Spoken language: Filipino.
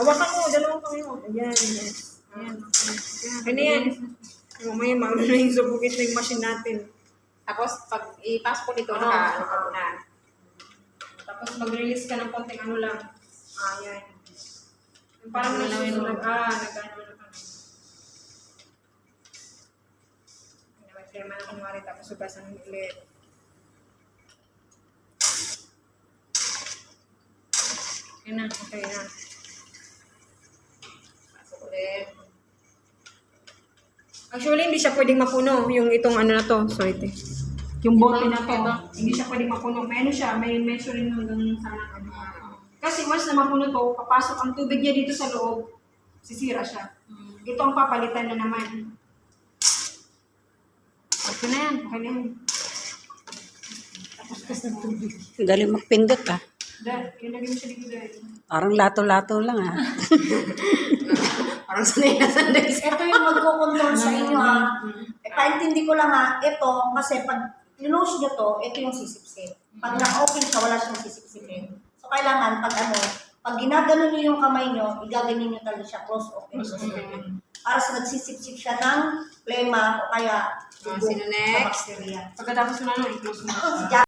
Hawakan mo, dalawang kamay mo. Ayan, yes. Ayan. Ano yan? Mamaya, mauna na yung subukit na yung machine natin. Tapos, pag i-pass po dito, naka-ano ka muna. Tapos mag-release ka ng konting ano lang. Ayan. Yung parang nag-ano na kami. May flema na kunwari, tapos ugasan ng ulit. Yan na, okay na. Pasok ulit. Actually, hindi siya pwedeng mapuno yung itong ano na to. Sorry, te. Yung bote na to. Hindi siya pwedeng mapuno. May ano siya, may measuring hanggang sana ano. Kasi once na mapuno to, papasok ang tubig niya dito sa loob, sisira siya. Ito ang papalitan na naman. Okay na yan. Okay na yan. Tapos kas ng tubig. Galing magpindot ah. Dahil, ilagay mo siya dito dahil. Parang lato-lato lang ah. Parang sanay na sanay. Ito yung magko-control sa inyo ha. Paintindi ko lang ha, ito, kasi pag close nyo to, ito yung sisipsip. Pag na-open siya, wala siyang sisipsipin. So, kailangan pag ginagano nyo yung kamay nyo, igaganyan nyo talaga siya, close open. Para sa nagsisipsip siya ng plema o kaya Sino next? bacteria. Pagkatapos mo na, i-close mo. Si